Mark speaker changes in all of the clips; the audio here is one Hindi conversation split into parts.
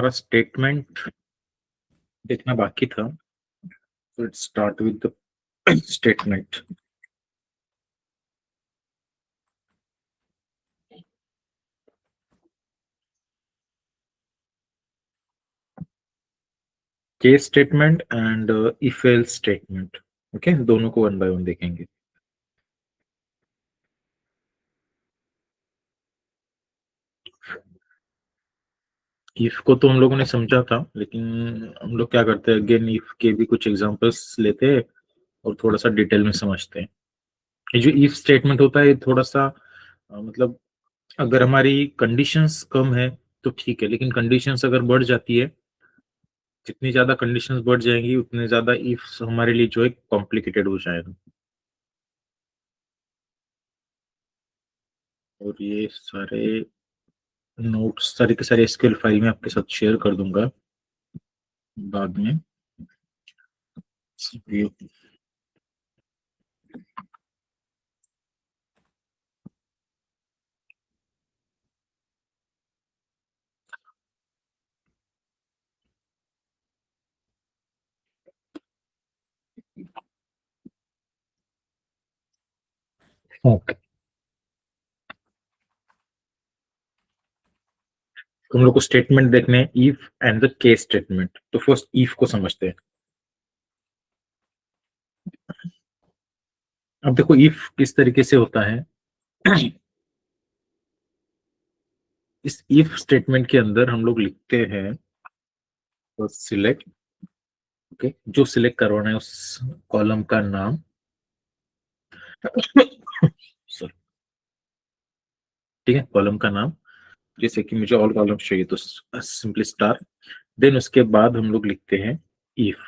Speaker 1: हमारा स्टेटमेंट देखना बाकी था, so let's start with the statement. Case statement and if else statement, okay, दोनों को वन बाय वन देखेंगे। इफ को तो हम लोगों ने समझा था, लेकिन हम लोग क्या करते हैं, अगेन इफ के भी कुछ एग्जांपल्स लेते हैं और थोड़ा सा डिटेल में समझते हैं। ये जो इफ स्टेटमेंट होता है ये थोड़ा सा मतलब अगर हमारी कंडीशंस कम है तो ठीक है, लेकिन कंडीशंस अगर बढ़ जाती है, जितनी ज्यादा कंडीशंस बढ़ जाएंगी उतने ज्यादा इफ हमारे लिए जो है कॉम्प्लिकेटेड हो जाएगा। और ये सारे नोट्स सारे के सारे एसक्यूएल फाइल में आपके साथ शेयर कर दूंगा बाद में। ओके, हम लोग को स्टेटमेंट देखने हैं, if and the case statement. तो फर्स्ट इफ को समझते हैं। अब देखो इफ किस तरीके से होता है। इस इफ स्टेटमेंट के अंदर हम लोग लिखते हैं सिलेक्ट, ओके, जो सिलेक्ट करवाना है उस कॉलम का नाम सॉरी, ठीक है, कॉलम का नाम। जैसे कि मुझे ऑल कॉलम्स चाहिए तो सिंपली स्टार, देन उसके बाद हम लोग लिखते हैं इफ।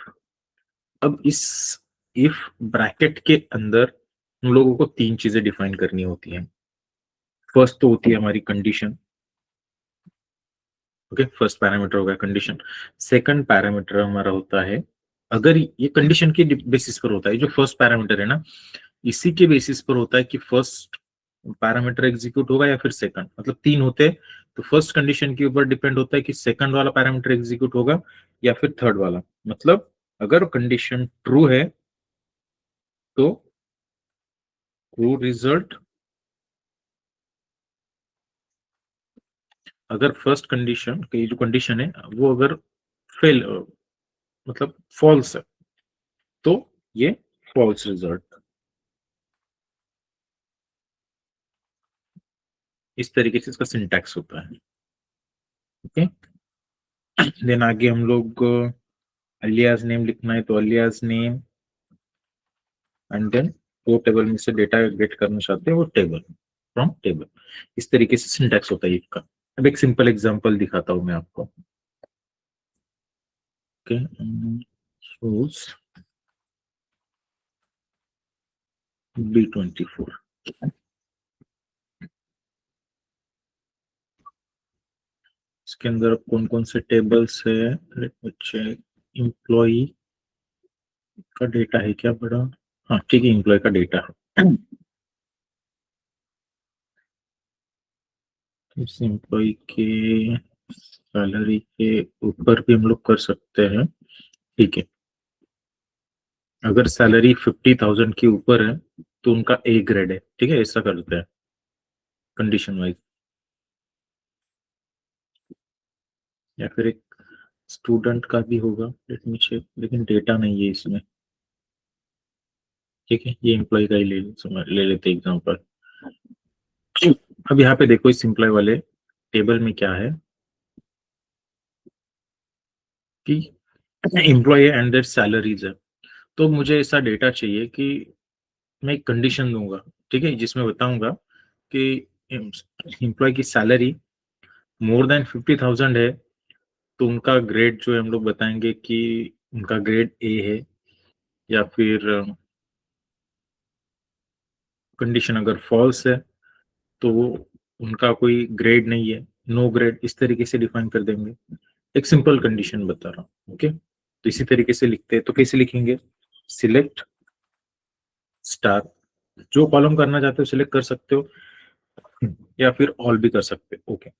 Speaker 1: अब इस इफ ब्रैकेट के अंदर हम लोगों को तीन चीजें डिफाइन करनी होती हैं। फर्स्ट तो होती है हमारी कंडीशन, ओके, फर्स्ट पैरामीटर होगा कंडीशन। सेकंड पैरामीटर हमारा होता है, अगर ये कंडीशन के बेसिस पर होता है, जो फर्स्ट पैरामीटर है ना, इसी के बेसिस पर होता है कि फर्स्ट पैरामीटर एग्जीक्यूट होगा या फिर सेकंड, मतलब तीन होते हैं। तो फर्स्ट कंडीशन के ऊपर डिपेंड होता है कि सेकंड वाला पैरामीटर एग्जीक्यूट होगा या फिर थर्ड वाला। मतलब अगर कंडीशन ट्रू है तो ट्रू रिजल्ट, अगर फर्स्ट कंडीशन की जो कंडीशन है वो अगर फेल मतलब फॉल्स है तो ये फॉल्स रिजल्ट। इस तरीके से इसका सिंटैक्स होता है, ओके। देन आगे हम लोग अलियास नेम लिखना है तो अलियास नेम, एंड देन वो टेबल में से डेटा गेट करना चाहते हैं वो टेबल फ्रॉम टेबल। इस तरीके से सिंटैक्स होता है इसका। अब एक सिंपल एग्जांपल दिखाता हूं मैं आपको, ओके। शोज B24, इसके अंदर कौन कौन से टेबल्स है, लेट मी चेक। एम्प्लॉई का डेटा है क्या बड़ा, हाँ ठीक है, एम्प्लॉय का डेटा है। इस एम्प्लॉय के सैलरी के ऊपर भी हम लोग कर सकते हैं, ठीक है। अगर सैलरी 50,000 के ऊपर है तो उनका ए ग्रेड है, ठीक है, ऐसा करते हैं कंडीशन वाइज। या फिर एक स्टूडेंट का भी होगा, लेट मी चेक, लेकिन डेटा नहीं है इसमें, ठीक है, ये एम्प्लॉय का ही ले लेते एग्जांपल। अब यहाँ पे देखो इस एम्प्लॉय वाले टेबल में क्या है कि एम्प्लॉय एंड देयर सैलरीज है। तो मुझे ऐसा डेटा चाहिए कि मैं एक कंडीशन दूंगा, ठीक है, जिसमें बताऊंगा कि एम्प्लॉय की सैलरी मोर देन 50,000 है तो उनका ग्रेड जो है हम लोग बताएंगे कि उनका ग्रेड ए है, या फिर कंडीशन अगर फॉल्स है तो वो उनका कोई ग्रेड नहीं है, नो ग्रेड, इस तरीके से डिफाइन कर देंगे। एक सिंपल कंडीशन बता रहा हूँ, ओके। तो इसी तरीके से लिखते हैं, तो कैसे लिखेंगे, सिलेक्ट स्टार, जो कॉलम करना चाहते हो सिलेक्ट कर सकते हो या फिर ऑल भी कर सकते हो, ओके।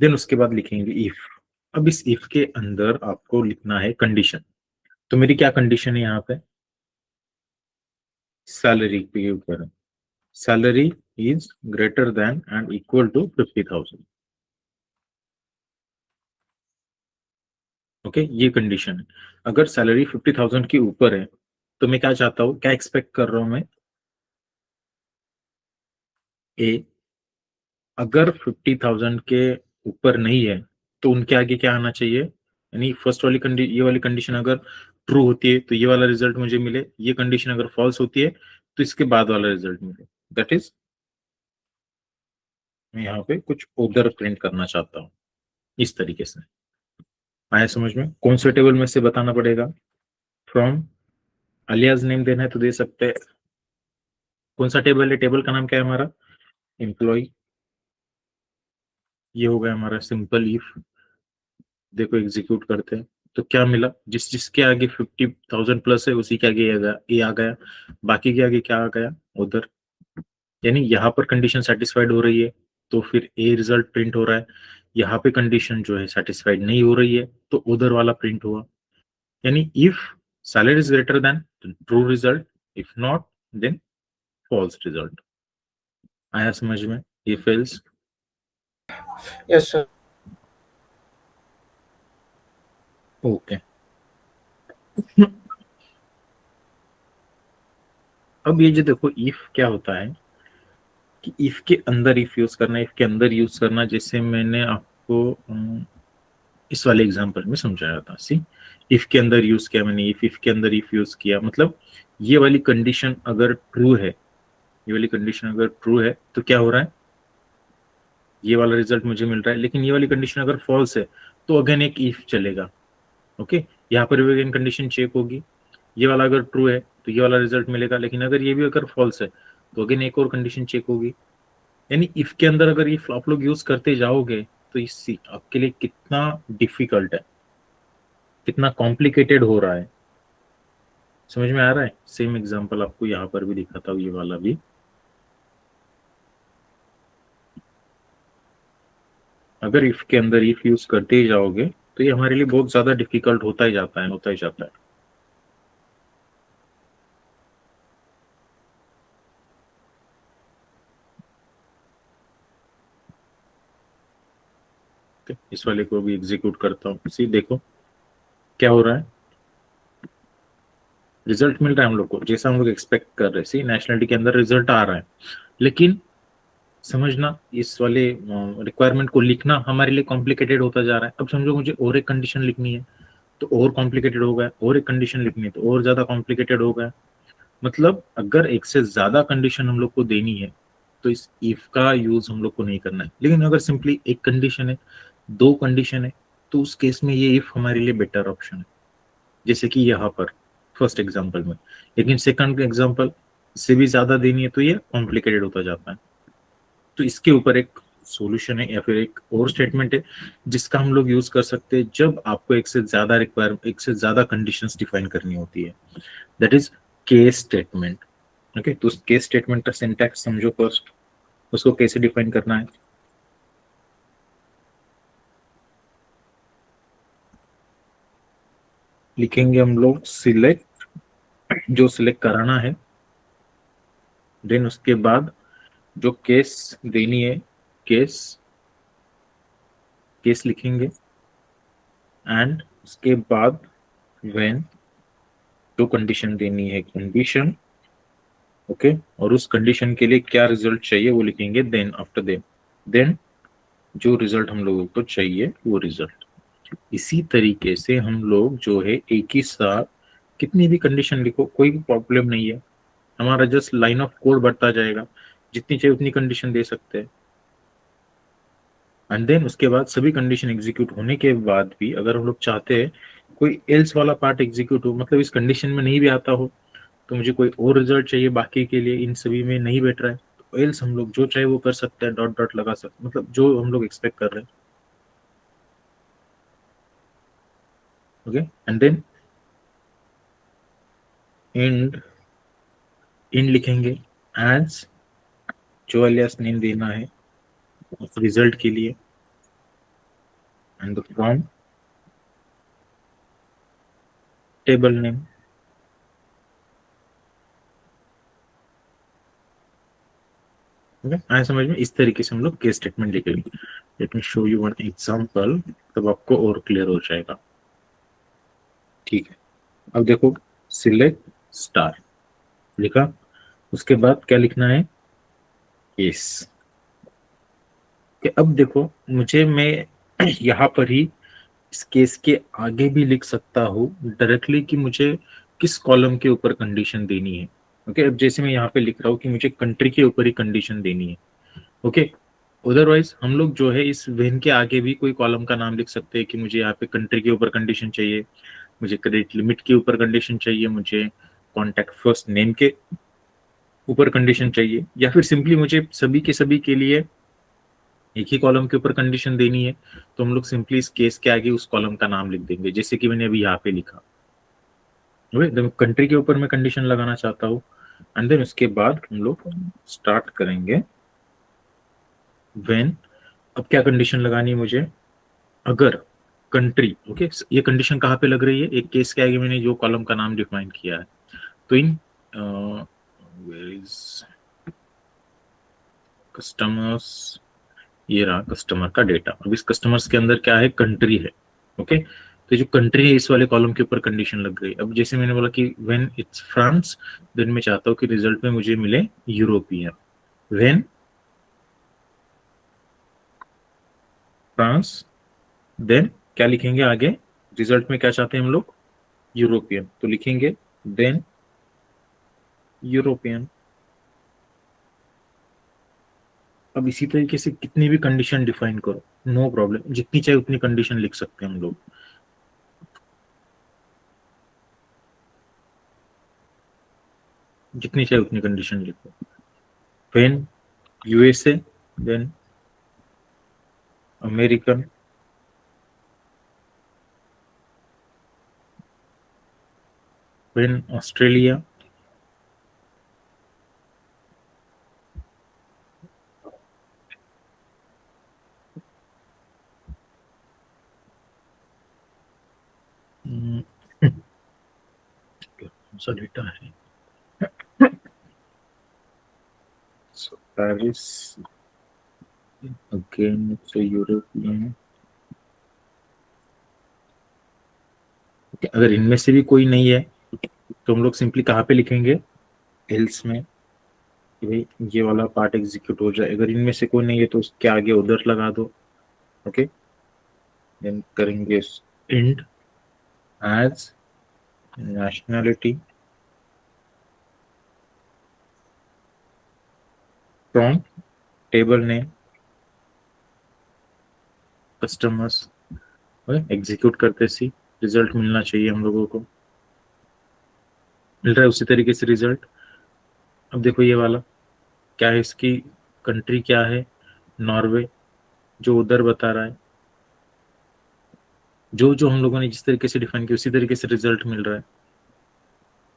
Speaker 1: देन उसके बाद लिखेंगे इफ, अब इस इफ के अंदर आपको लिखना है कंडीशन। तो मेरी क्या कंडीशन है यहाँ पे? सैलरी के ऊपर, salary is greater than and equal to 50,000। Okay, ये कंडीशन है। अगर सैलरी 50,000 के ऊपर है तो मैं क्या चाहता हूँ, क्या एक्सपेक्ट कर रहा हूं मैं? ए, अगर 50,000 के ऊपर नहीं है तो उनके आगे क्या आना चाहिए? यानी फर्स्ट वाली ये वाली कंडीशन अगर ट्रू होती है तो ये वाला रिजल्ट मुझे मिले, ये कंडीशन अगर फॉल्स होती है तो इसके बाद वाला रिजल्ट मिले। दैट इज, मैं यहाँ पे कुछ उधर प्रिंट करना चाहता हूँ इस तरीके से। आया समझ में? कौन से टेबल में से बताना पड़ेगा? फ्रॉम अलियास नेम देना है तो दे सकते हैं। कौन सा टेबल है? टेबल का नाम क्या है हमारा? एम्प्लॉय। ये हो गया हमारा सिंपल इफ। देखो एग्जीक्यूट करते हैं तो क्या मिला? जिस जिसके आगे 50,000 प्लस है उसी के आगे ये आ गया, बाकी के आगे क्या आ गया? उधर। यानी यहाँ पर कंडीशन सेटिस्फाइड हो रही है तो फिर ए रिजल्ट प्रिंट हो रहा है। यहाँ पे कंडीशन जो है सेटिस्फाइड नहीं हो रही है तो उधर वाला प्रिंट हुआ। यानी if salary is greater than, true result, if not then false result. आया समझ में? ये फेल्स।
Speaker 2: Yes sir.
Speaker 1: ओके, अब ये जो देखो इफ क्या होता है कि इफ के अंदर इफ यूज करना, इफ के अंदर यूज करना, जैसे मैंने आपको इस वाले एग्जांपल में समझाया था। सी, इफ के अंदर यूज किया मैंने, इफ के अंदर इफ यूज किया, मतलब ये वाली कंडीशन अगर ट्रू है, ये वाली कंडीशन अगर ट्रू है तो क्या हो रहा है? ये वाला रिजल्ट मुझे मिल रहा है। लेकिन ये वाली कंडीशन अगर फॉल्स है तो अगेन एक इफ चलेगा। ओके, यहाँ पर भी अगेन कंडीशन चेक होगी। ये वाला अगर ट्रू है तो ये वाला रिजल्ट मिलेगा, लेकिन अगर ये भी अगर फॉल्स है तो अगेन एक और कंडीशन चेक होगी। यानी इफ के अंदर अगर इफ आप लोग यूज करते जाओगे तो इस आपके लिए कितना डिफिकल्ट है, कितना कॉम्प्लिकेटेड हो रहा है। समझ में आ रहा है? सेम एग्जांपल आपको यहाँ पर भी दिखाता हूँ, ये वाला भी। अगर इफ के अंदर इफ यूज करते ही जाओगे तो ये हमारे लिए बहुत ज्यादा डिफिकल्ट होता ही जाता है, होता ही जाता है। इस वाले को भी एग्जीक्यूट करता हूँ। सी देखो क्या हो रहा है, रिजल्ट मिल रहा है हम लोग को जैसा हम लोग एक्सपेक्ट कर रहे हैं। सी, नेशनलिटी के अंदर रिजल्ट आ रहा है, लेकिन समझना इस वाले रिक्वायरमेंट को लिखना हमारे लिए कॉम्प्लिकेटेड होता जा रहा है। अब समझो मुझे और एक कंडीशन लिखनी है तो और कॉम्प्लिकेटेड हो गया, और एक कंडीशन लिखनी है तो और ज्यादा कॉम्प्लिकेटेड हो गया। मतलब अगर एक से ज्यादा कंडीशन हम लोग को देनी है तो इस इफ का यूज हम लोग को नहीं करना है। लेकिन अगर सिंपली एक कंडीशन है, दो कंडीशन है, तो उस केस में ये इफ हमारे लिए बेटर ऑप्शन है, जैसे कि यहाँ पर फर्स्ट एग्जांपल में। लेकिन सेकंड एग्जांपल से भी ज्यादा देनी है तो ये कॉम्प्लिकेटेड होता जाता है। तो इसके ऊपर एक सॉल्यूशन है या फिर एक और स्टेटमेंट है जिसका हम लोग यूज कर सकते हैं जब आपको एक से ज्यादा कंडीशंस डिफाइन करनी होती है। That is case statement. Okay, तो केस स्टेटमेंट का सिंटैक्स समझो फर्स्ट, उसको कैसे डिफाइन करना है। लिखेंगे हम लोग सिलेक्ट, जो सिलेक्ट कराना है, देन उसके बाद जो केस देनी है, केस केस लिखेंगे, एंड उसके बाद व्हेन, जो कंडीशन देनी है कंडीशन। ओके, और उस कंडीशन के लिए क्या रिजल्ट चाहिए वो लिखेंगे देन, आफ्टर देन जो रिजल्ट हम लोगों को चाहिए वो रिजल्ट। इसी तरीके से हम लोग जो है एक ही साथ कितनी भी कंडीशन लिखो, कोई भी प्रॉब्लम नहीं है। हमारा जस्ट लाइन ऑफ कोड बढ़ता जाएगा, जितनी चाहिए उतनी कंडीशन दे सकते हैं। एंड देन उसके बाद सभी कंडीशन एग्जीक्यूट होने के बाद भी अगर हम लोग चाहते हैं कोई एल्स वाला पार्ट एग्जीक्यूट हो, मतलब इस कंडीशन में नहीं भी आता हो तो मुझे कोई और रिजल्ट चाहिए बाकी के लिए, इन सभी में नहीं बैठ रहा है, तो एल्स हम लोग जो चाहे वो कर सकते हैं, डॉट डॉट लगा सकते, मतलब जो हम लोग एक्सपेक्ट कर रहे हैं। Okay, and then end in लिखेंगे एज, जो एलियास नेम देना है उस रिजल्ट के लिए, and the from table name, आए समझ में? इस तरीके से हम लोग केस स्टेटमेंट लिखेंगे। Let me show you one example, तब आपको और क्लियर हो जाएगा। ठीक है, अब देखो, सिलेक्ट स्टार लिखा, उसके बाद क्या लिखना है, केस। अब देखो, मैं यहाँ पर ही इस केस के आगे भी लिख सकता हूँ डायरेक्टली कि मुझे किस कॉलम के ऊपर कंडीशन देनी है। ओके, अब जैसे मैं यहाँ पे लिख रहा हूँ कि मुझे कंट्री के ऊपर ही कंडीशन देनी है। ओके, अदरवाइज हम लोग जो है इस वेन के आगे भी कोई कॉलम का नाम लिख सकते हैं कि मुझे यहाँ पे कंट्री के ऊपर कंडीशन चाहिए, मुझे क्रेडिट लिमिट के ऊपर कंडीशन चाहिए, मुझे कॉन्टैक्ट फर्स्ट नेम के ऊपर कंडीशन चाहिए, या फिर सिंपली मुझे सभी के सभी के लिए एक ही कॉलम के ऊपर कंडीशन देनी है, तो हम लोग सिंपली इस केस के आगे उस कॉलम का नाम लिख देंगे, जैसे कि मैंने अभी यहाँ पे लिखा। कंट्री के ऊपर मैं कंडीशन लगाना चाहता हूँ, एंड देन उसके बाद हम लोग स्टार्ट करेंगे व्हेन। अब क्या कंडीशन लगानी है मुझे, अगर कंट्री, ओके, ये कंडीशन कहाँ पे लग रही है, एक केस के आगे मैंने जो कॉलम का नाम डिफाइन किया है, तो इन कस्टमर्स, ये रहा कस्टमर का डेटा। अब इस कस्टमर्स के अंदर क्या है, कंट्री है। ओके, तो जो कंट्री है इस वाले कॉलम के ऊपर कंडीशन लग गई। अब जैसे मैंने बोला कि व्हेन इट्स फ्रांस, देन मैं चाहता हूँ कि रिजल्ट में मुझे मिले यूरोपियन। व्हेन फ्रांस, देन क्या लिखेंगे आगे, रिजल्ट में क्या चाहते हैं हम लोग, यूरोपियन, तो लिखेंगे देन यूरोपियन। अब इसी तरीके से कितनी भी कंडीशन डिफाइन करो, नो प्रॉब्लम, जितनी चाहे उतनी कंडीशन लिख सकते हैं हम लोग। जितनी चाहे उतनी कंडीशन लिखो। When USA, then American, when Australia, कौन सा डेटा है, पेरिस, अगेन यूरोपियन। अगर इनमें से भी कोई नहीं है तो हम लोग सिंपली कहाँ पे लिखेंगे, एल्स में, कि भाई ये वाला पार्ट एग्जीक्यूट हो जाए। अगर इनमें से कोई नहीं है तो उसके आगे उधर लगा दो। ओके, देन करेंगे end as nationality from table name customers. Execute करते सी रिजल्ट मिलना चाहिए हम लोगों को, मिल रहा है उसी तरीके से रिजल्ट। अब देखो ये वाला क्या है, इसकी कंट्री क्या है, नॉर्वे, जो उधर बता रहा है, जो जो हम लोगों ने जिस तरीके से डिफाइन किया उसी तरीके से रिजल्ट मिल रहा है।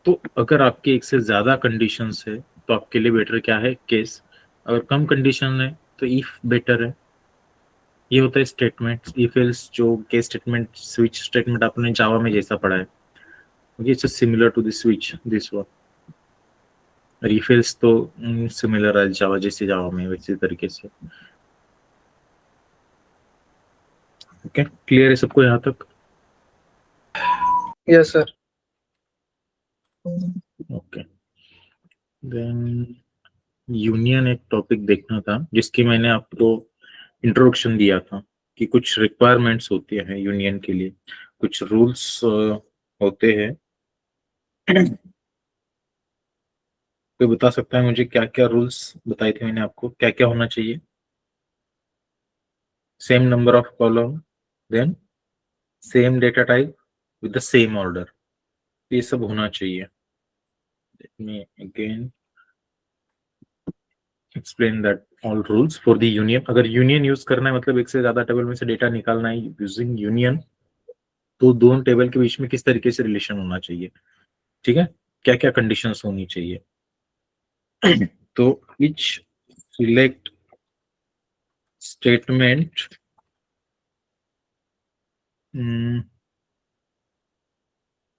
Speaker 1: तो अगर आपके एक से ज्यादा कंडीशंस है तो आपके लिए बेटर क्या है, केस। अगर कम कंडीशन है तो इफ बेटर है। ये होता है स्टेटमेंट, इफ एल्स, जो केस स्टेटमेंट, स्विच स्टेटमेंट आपने जावा में जैसा पढ़ा है, it's similar to this switch, this one. और इफ एल्स तो सिमिलर है जावा, जैसे जावा में वैसे तरीके से। ओके, क्लियर है सबको यहाँ तक?
Speaker 2: Yes, sir.
Speaker 1: Okay, then union एक टॉपिक देखना था जिसकी मैंने आपको इंट्रोडक्शन दिया था कि कुछ रिक्वायरमेंट्स होती हैं यूनियन के लिए, कुछ रूल्स होते हैं। कोई बता सकता है मुझे क्या क्या रूल्स बताए थे मैंने आपको, क्या क्या होना चाहिए? Same number of column, then same data type with the same order, ये सब होना चाहिए। Let me again explain that all rules for the union. अगर यूनियन यूज करना है मतलब एक से ज्यादा टेबल में से डेटा निकालना है यूजिंग यूनियन, तो दोनों टेबल के बीच में किस तरीके से रिलेशन होना चाहिए, ठीक है, क्या क्या कंडीशंस होनी चाहिए। तो etch select statement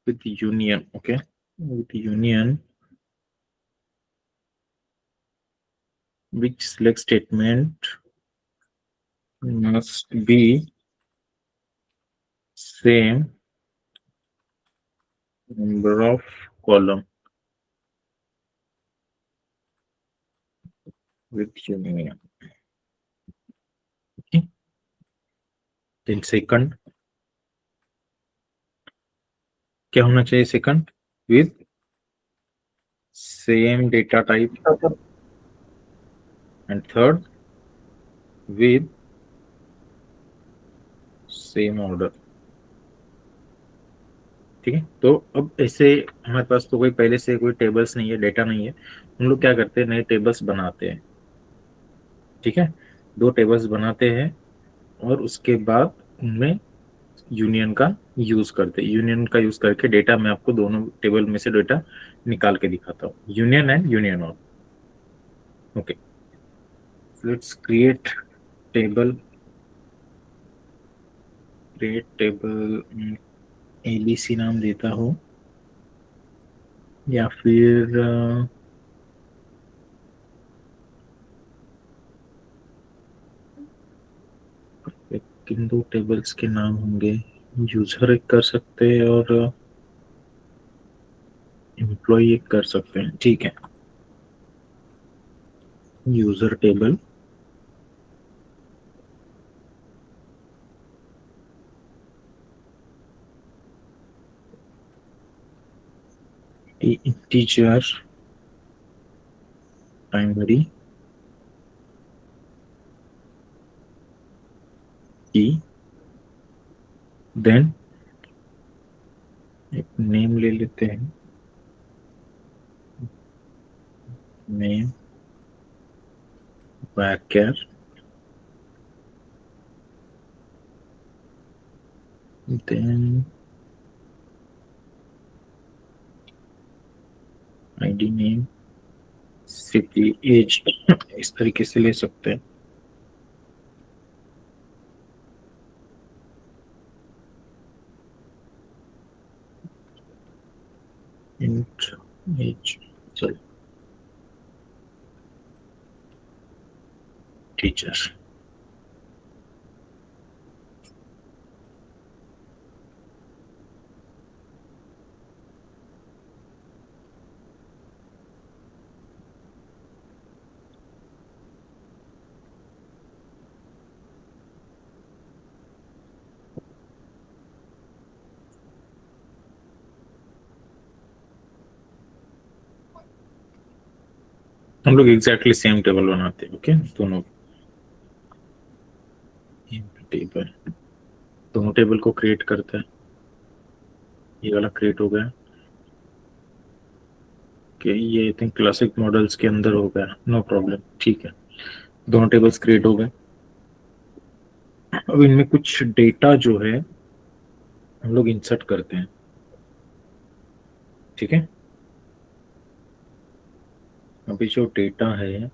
Speaker 1: with union. Okay, with union, which select statement must be same number of column with union. Okay. Then second, क्या होना चाहिए second? With same data type. And third, with same order. ठीक है, तो अब ऐसे हमारे पास तो कोई पहले से कोई टेबल्स नहीं है, डेटा नहीं है, हम लोग क्या करते हैं, नए टेबल्स बनाते हैं। ठीक है, दो टेबल्स बनाते हैं और उसके बाद उनमें यूनियन का यूज करते हैं। यूनियन का यूज करके डेटा मैं आपको दोनों टेबल में से डेटा निकाल के दिखाता हूँ, union and union all. Okay, let's create table. Create table ABC नाम देता हूँ, या फिर किन दो टेबल्स के नाम होंगे, यूजर एक कर सकते हैं और एम्प्लॉय एक कर सकते हैं। ठीक है, user table, integer primary key, then एक नेम ले लेते हैं, नेम वैकर, then ID name, city, age, इस तरीके से ले सकते हैं। इंट एज, चलो टीचर। हम लोग एग्जैक्टली सेम टेबल बनाते हैं। ओके, दोनों टेबल, दोनों टेबल को क्रिएट करते हैं। ये वाला क्रिएट हो गया कि ये आई थिंक क्लासिक मॉडल्स के अंदर हो गया, नो प्रॉब्लम। ठीक है, दोनों टेबल्स क्रिएट हो गए। अब इनमें कुछ डेटा जो है हम लोग इंसर्ट करते हैं। ठीक है, अभी जो डेटा है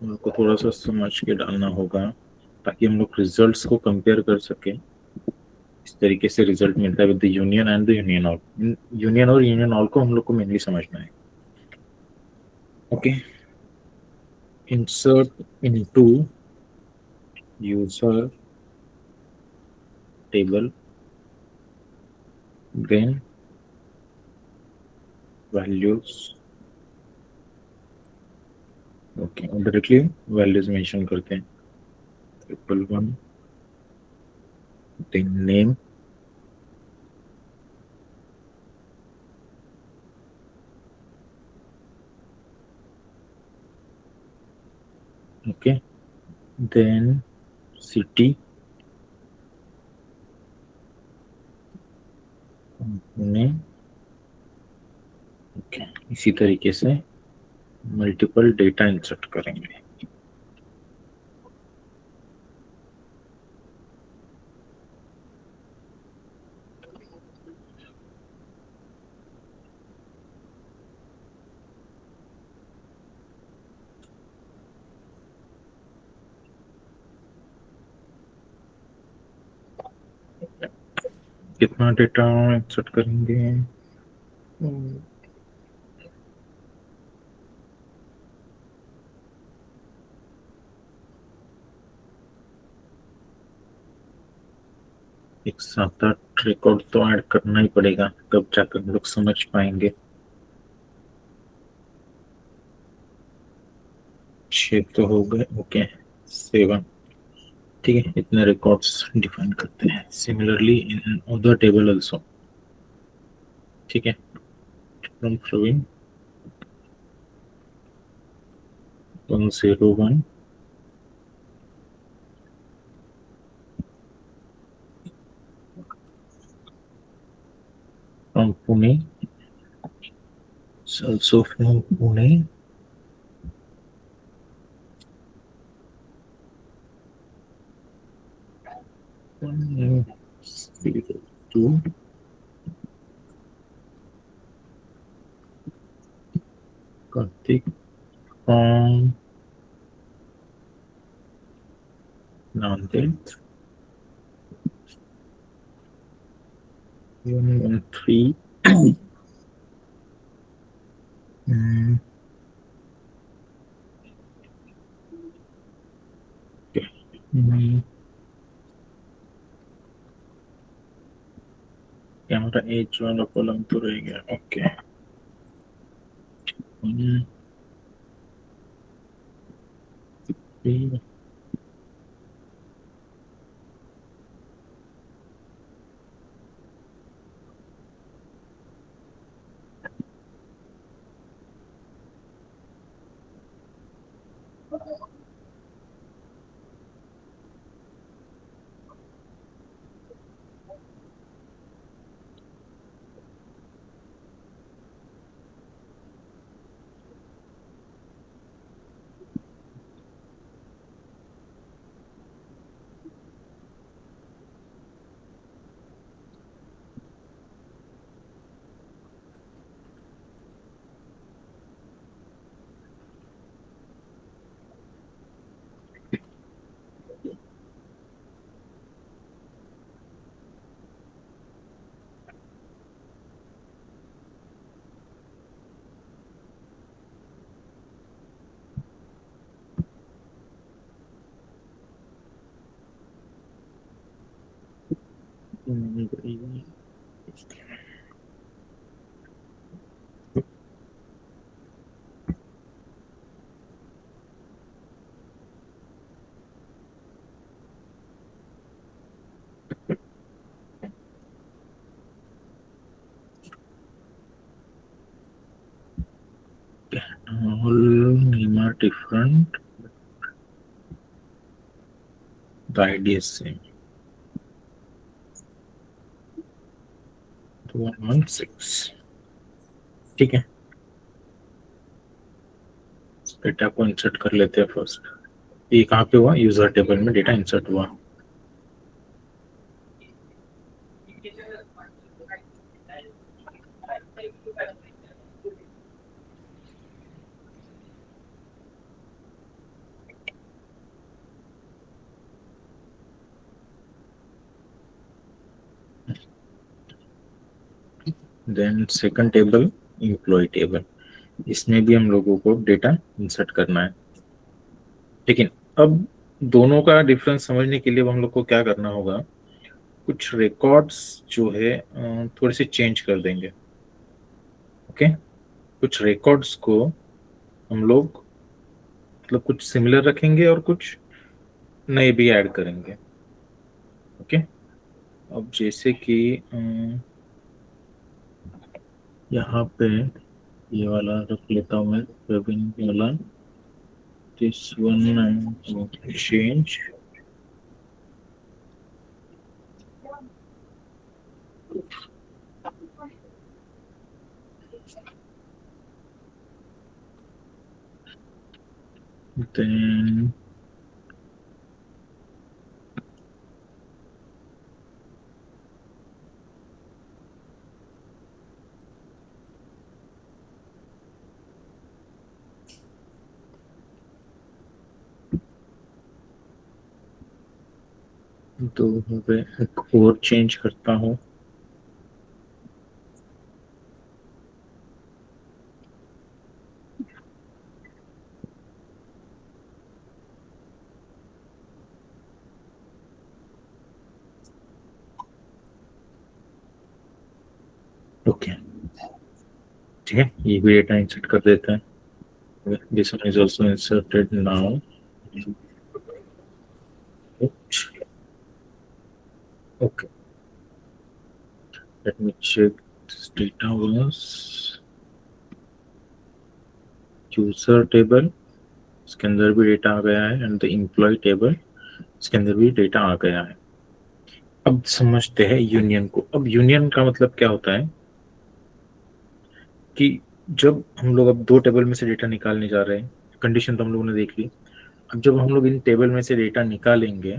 Speaker 1: उनको थोड़ा सा समझ के डालना होगा ताकि हम लोग रिजल्ट्स को कंपेयर कर सके। इस तरीके से रिजल्ट मिलता है with the union and the union all. Union और यूनियन ऑल को हम लोग को मेनली समझना है। Okay, insert into user table, then values. Okay, directly values mention करते हैं, 111, then name, okay, then city, Pune. Okay, इसी तरीके से मल्टीपल डेटा इंसर्ट करेंगे। कितना डेटा इंसर्ट करेंगे? एक 7-8 रिकॉर्ड तो ऐड करना ही पड़ेगा, तब जाकर हम लोग समझ पाएंगे। 6 तो हो गए, ओके। 7, ठीक है। इतने रिकॉर्ड्स डिफाइन करते हैं। Similarly in other table also, ठीक है। From Praveen 101, from Pune, also from Pune, 102, Karthik from Nanded, 113, mm, okay. Camera age वाला कॉलम तो रह गया, okay. All name are different, the idea is same. 116, ठीक है। डेटा को इंसर्ट कर लेते हैं फर्स्ट। ये कहाँ पे हुआ? यूजर टेबल में डेटा इंसर्ट हुआ। Then second table, employee table, इसमें भी हम लोगों को डेटा इंसर्ट करना है। लेकिन अब दोनों का डिफरेंस समझने के लिए हम लोग को क्या करना होगा, कुछ रिकॉर्ड्स जो है थोड़े से चेंज कर देंगे, ओके। कुछ रिकॉर्ड्स को हम लोग मतलब कुछ सिमिलर रखेंगे और कुछ नए भी ऐड करेंगे, ओके। अब जैसे कि यहाँ पे ये वाला रख लेता हूँ मैं, प्रवीण वाला। दिस वन चेंज, then तो एक और चेंज करता हूँ। ओके, ठीक है, ये भी डेटा इंसर्ट कर देते हैं. This one is also inserted now. Okay, let me check this data was user table, इसके अंदर भी डेटा आ गया है, एंड द एम्प्लॉय टेबल, इसके अंदर भी डेटा आ गया है. अब समझते हैं यूनियन को. अब यूनियन का मतलब क्या होता है कि जब हम लोग अब दो टेबल में से डेटा निकालने जा रहे हैं, कंडीशन तो हम लोगों ने देख ली. अब जब हम लोग इन टेबल में से डेटा निकालेंगे,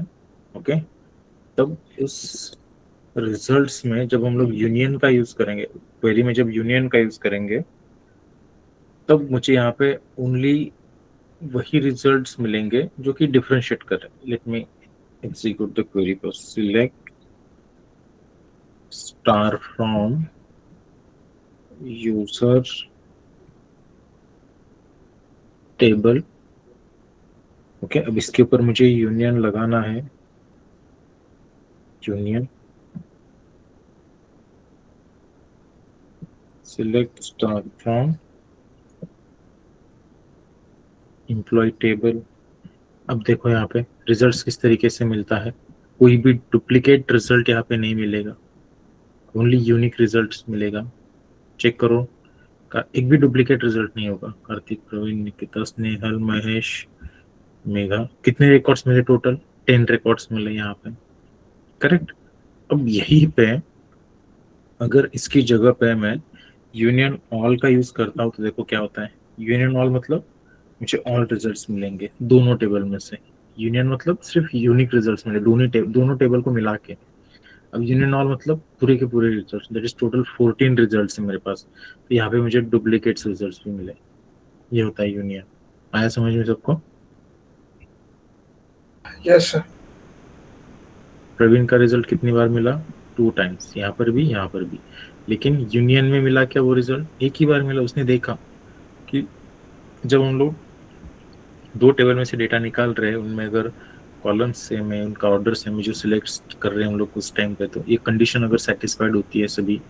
Speaker 1: ओके, तब उस रिजल्ट्स में जब हम लोग यूनियन का यूज करेंगे, क्वेरी में जब यूनियन का यूज करेंगे, तब मुझे यहाँ पे ओनली वही रिजल्ट्स मिलेंगे जो कि डिफरेंशिएट कर रहे हैं. Let me execute the query पर. Select star from user table. Okay, अब इसके ऊपर मुझे यूनियन लगाना है. Union select star from employ table. अब देखो यहाँ पे रिजल्ट्स किस तरीके से मिलता है. कोई भी डुप्लीकेट रिजल्ट यहाँ पे नहीं मिलेगा, ओनली यूनिक रिजल्ट्स मिलेगा. चेक करो, का एक भी डुप्लीकेट रिजल्ट नहीं होगा. कार्तिक, प्रवीण, निकिता, स्नेहल, महेश, मेघा, कितने रिकॉर्ड्स मिले टोटल? 10 रिकॉर्ड्स मिले यहाँ पे. करेक्ट. अब यही पे अगर इसकी जगह पे मैं यूनियन ऑल का यूज करता हूँ तो देखो क्या होता है. यूनियन ऑल मतलब मुझे ऑल रिजल्ट्स मिलेंगे दोनों टेबल में से. यूनियन मतलब सिर्फ यूनिक रिजल्ट्स मिले दोनों टेबल को मिला के. अब यूनियन ऑल मतलब पूरे के पूरे results. That is total 14 results है मेरे पास. तो यहाँ पे मुझे डुप्लीकेट्स रिजल्ट्स भी मिले. ये होता है यूनियन. आया समझ में सबको?
Speaker 2: Yes, sir.
Speaker 1: प्रवीण का रिजल्ट कितनी बार मिला? 2 टाइम्स. यहाँ पर भी, यहाँ पर भी. लेकिन यूनियन में मिला क्या वो रिजल्ट? एक ही बार मिला. उसने देखा कि जब हम लोग दो टेबल में से डेटा निकाल रहे हैं, उनमें अगर कॉलम्स सेम है, उनका ऑर्डर सेम है, जो सिलेक्ट कर रहे हैं हम लोग उस टाइम पे, तो ये कंडीशन अगर सेटिस्फाइड होती है सभी,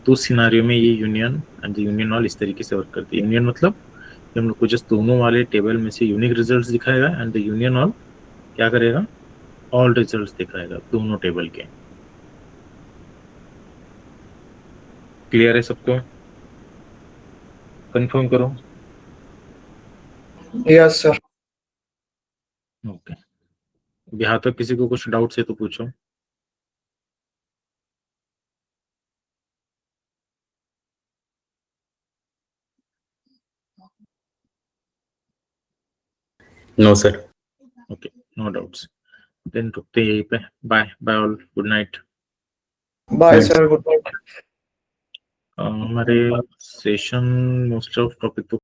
Speaker 1: तो उस सिनारियो में ये union and the union all इस तरीके से वर्क करती है. यूनियन मतलब कि हम लोग को जस्ट दोनों वाले टेबल में से यूनिक रिजल्ट्स दिखाएगा, एंड द यूनियन ऑल क्या करेगा? ऑल रिजल्ट्स दिखाएगा दोनों टेबल के. क्लियर है सबको? कंफर्म करो.
Speaker 2: Yes, sir.
Speaker 1: ओके, यहाँ तक किसी को कुछ डाउट है तो पूछो.
Speaker 3: No sir.
Speaker 1: Okay, no doubts. Then रुकते यहीं पे. Bye bye all, good night.
Speaker 2: Bye,
Speaker 3: Thanks.
Speaker 2: sir. Good night.
Speaker 1: हमारे सेशन मोस्ट ऑफ टॉपिक तो